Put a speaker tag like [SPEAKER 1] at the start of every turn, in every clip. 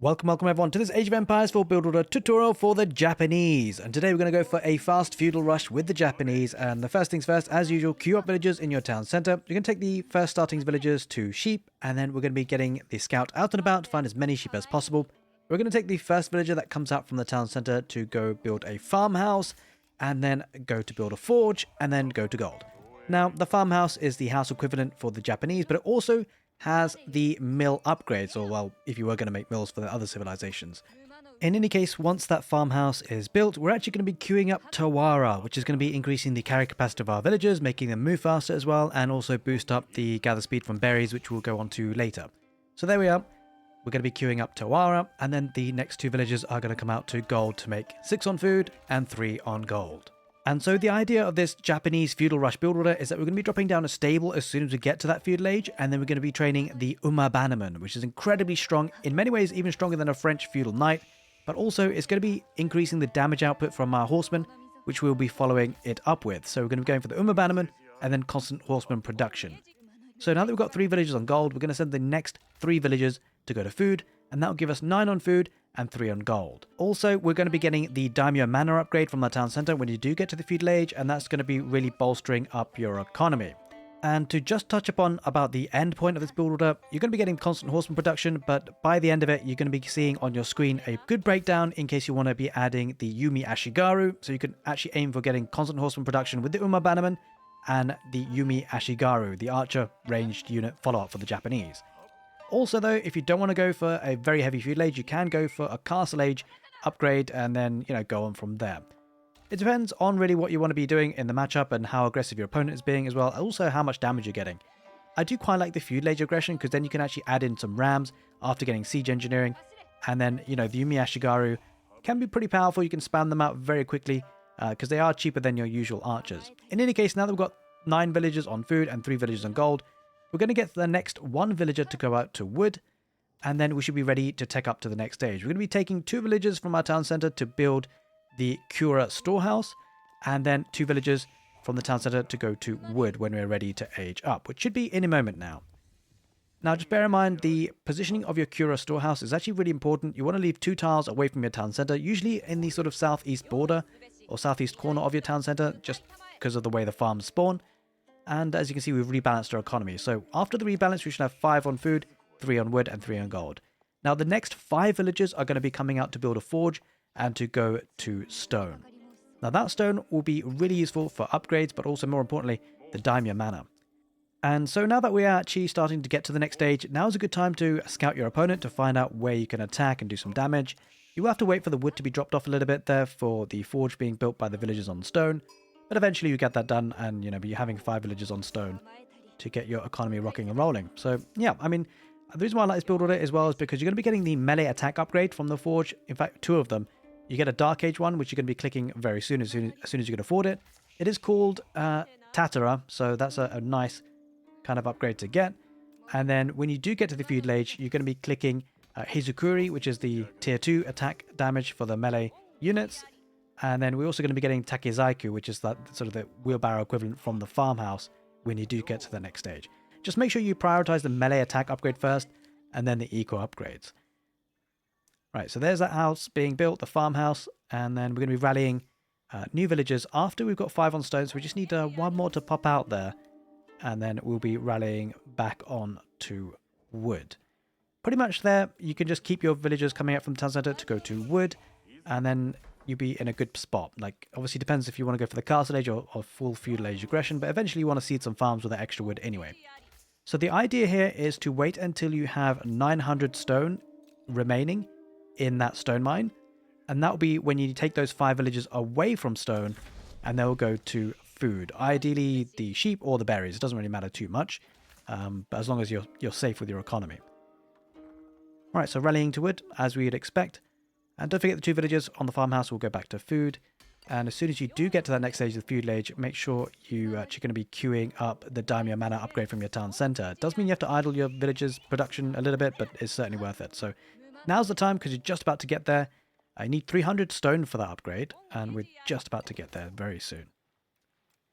[SPEAKER 1] Welcome everyone to this Age of Empires 4 build order tutorial for the Japanese. And today we're going to go for a fast feudal rush with the Japanese. And the first things first, as usual, queue up villagers in your town center. You're going to take the first starting villagers to sheep, and then we're going to be getting the scout out and about to find as many sheep as possible. We're going to take the first villager that comes out from the town center to go build a farmhouse, and then go to build a forge, and then go to gold. Now, the farmhouse is the house equivalent for the Japanese, but it also has the mill upgrades, or well, if you were going to make mills for the other civilizations. In any case, once that farmhouse is built, we're actually going to be queuing up Tawara, which is going to be increasing the carry capacity of our villagers, making them move faster as well, and also boost up the gather speed from berries, which we'll go on to later. So there we are. We're going to be queuing up Tawara, and then the next two villagers are going to come out to gold to make 6 on food and 3 on gold. And so the idea of this Japanese feudal rush build order is that we're going to be dropping down a stable as soon as we get to that feudal age, and then we're going to be training the bannerman, which is incredibly strong, in many ways even stronger than a French feudal knight, but also it's going to be increasing the damage output from our horsemen, which we'll be following it up with. So we're going to be going for the bannerman and then constant horseman production. So now that we've got 3 villagers on gold, we're going to send the next 3 villagers to go to food, and that'll give us 9 on food and 3 on gold. Also, we're going to be getting the daimyo manor upgrade from the town center when you do get to the feudal age, and that's going to be really bolstering up your economy. And to just touch upon about the end point of this build order, you're going to be getting constant horseman production, but by the end of it, you're going to be seeing on your screen a good breakdown in case you want to be adding the yumi ashigaru, so you can actually aim for getting constant horseman production with the bannerman and the yumi ashigaru, the archer ranged unit follow-up for the Japanese. Also though, if you don't want to go for a very heavy feudal age, you can go for a castle age upgrade and then, go on from there. It depends on really what you want to be doing in the matchup and how aggressive your opponent is being as well, also how much damage you're getting. I do quite like the feudal age aggression because then you can actually add in some rams after getting siege engineering, and then, the Yumi Ashigaru can be pretty powerful. You can spam them out very quickly because they are cheaper than your usual archers. In any case, now that we've got 9 villagers on food and 3 villagers on gold, we're going to get the next 1 villager to go out to wood, and then we should be ready to take up to the next stage. We're going to be taking 2 villagers from our town center to build the Cura storehouse, and then 2 villagers from the town center to go to wood when we're ready to age up, which should be in a moment now. Now just bear in mind the positioning of your Cura storehouse is actually really important. You want to leave 2 tiles away from your town center, usually in the sort of southeast border or southeast corner of your town center, just because of the way the farms spawn. And as you can see, we've rebalanced our economy. So after the rebalance, we should have 5 on food, 3 on wood, and 3 on gold. Now the next 5 villagers are going to be coming out to build a forge and to go to stone. Now that stone will be really useful for upgrades, but also more importantly, the daimyo manor. And so now that we are actually starting to get to the next stage, now is a good time to scout your opponent to find out where you can attack and do some damage. You will have to wait for the wood to be dropped off a little bit there for the forge being built by the villagers on stone. But eventually you get that done and, be having 5 villagers on stone to get your economy rocking and rolling. So, yeah, I mean, the reason why I like this build order as well is because you're going to be getting the melee attack upgrade from the forge. In fact, 2 of them. You get a Dark Age one, which you're going to be clicking very soon, as soon as you can afford it. It is called Tatara, so that's a nice kind of upgrade to get. And then when you do get to the feudal age, you're going to be clicking Hizukuri, which is the tier 2 attack damage for the melee units. And then we're also going to be getting Takezaiku, which is that sort of the wheelbarrow equivalent from the farmhouse when you do get to the next stage. Just make sure you prioritize the melee attack upgrade first and then the eco upgrades. Right, so there's that house being built, the farmhouse, and then we're going to be rallying new villagers after we've got 5 on stone, so we just need 1 more to pop out there, and then we'll be rallying back on to wood. Pretty much there, you can just keep your villagers coming out from the town center to go to wood, and then you'll be in a good spot. Like, obviously depends if you want to go for the castle age or full feudal age aggression, but eventually you want to seed some farms with that extra wood anyway. So the idea here is to wait until you have 900 stone remaining in that stone mine, and that will be when you take those 5 villagers away from stone and they'll go to food, ideally the sheep or the berries. It doesn't really matter too much, but as long as you're safe with your economy. All right, so rallying to wood as we'd expect, and don't forget the 2 villagers on the farmhouse will go back to food. And as soon as you do get to that next stage of the feudal age, make sure you're actually going to be queuing up the daimyo manor upgrade from your town center. It does mean you have to idle your villagers' production a little bit, but it's certainly worth it. So now's the time because you're just about to get there. I need 300 stone for that upgrade, and we're just about to get there very soon.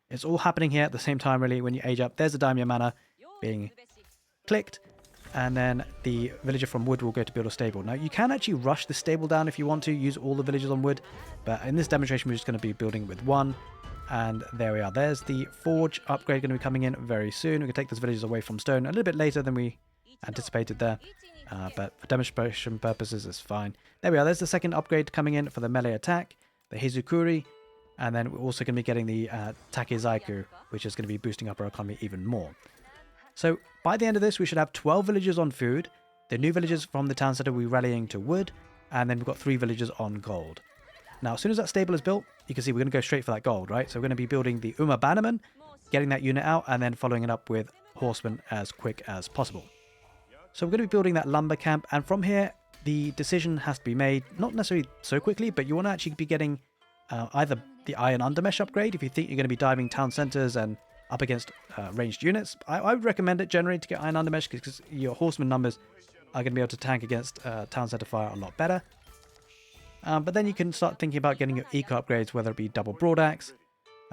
[SPEAKER 1] It's all happening here at the same time, really, when you age up. There's the daimyo manor being clicked, and then the villager from wood will go to build a stable. Now you can actually rush the stable down if you want to, use all the villagers on wood, but in this demonstration we're just going to be building with one. And there we are. There's the forge upgrade going to be coming in very soon. We can take those villagers away from stone a little bit later than we anticipated there, but for demonstration purposes it's fine. There we are. There's the second upgrade coming in for the melee attack, the Hizukuri, and then we're also going to be getting the Takezaiku, which is going to be boosting up our economy even more. So by the end of this, we should have 12 villagers on food. The new villagers from the town center will be rallying to wood, and then we've got 3 villagers on gold. Now, as soon as that stable is built, you can see we're going to go straight for that gold, right? So we're going to be building the bannerman, getting that unit out, and then following it up with horsemen as quick as possible. So we're going to be building that lumber camp, and from here, the decision has to be made, not necessarily so quickly, but you want to actually be getting either the iron undermesh upgrade if you think you're going to be diving town centers and up against ranged units. I would recommend it generally to get iron undermesh because your horseman numbers are going to be able to tank against town center fire a lot better. But then you can start thinking about getting your eco upgrades, whether it be double broadaxe,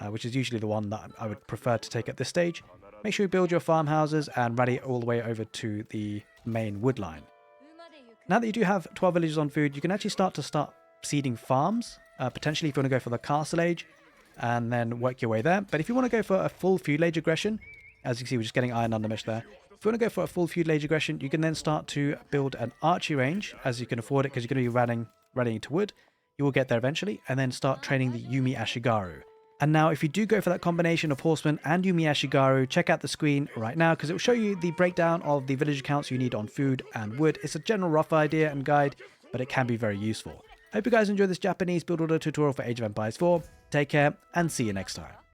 [SPEAKER 1] which is usually the one that I would prefer to take at this stage. Make sure you build your farmhouses and rally all the way over to the main wood line. Now that you do have 12 villagers on food, you can actually start seeding farms, potentially if you want to go for the castle age, and then work your way there. But if you want to go for a full feudal age aggression, as you can see we're just getting iron undermesh there. If you want to go for a full feudal age aggression, you can then start to build an archery range, as you can afford it because you're going to be rallying to wood. You will get there eventually, and then start training the Yumi Ashigaru. And now if you do go for that combination of horseman and Yumi Ashigaru, check out the screen right now because it will show you the breakdown of the village counts you need on food and wood. It's a general rough idea and guide, but it can be very useful. I hope you guys enjoyed this Japanese build order tutorial for Age of Empires 4. Take care and see you next time.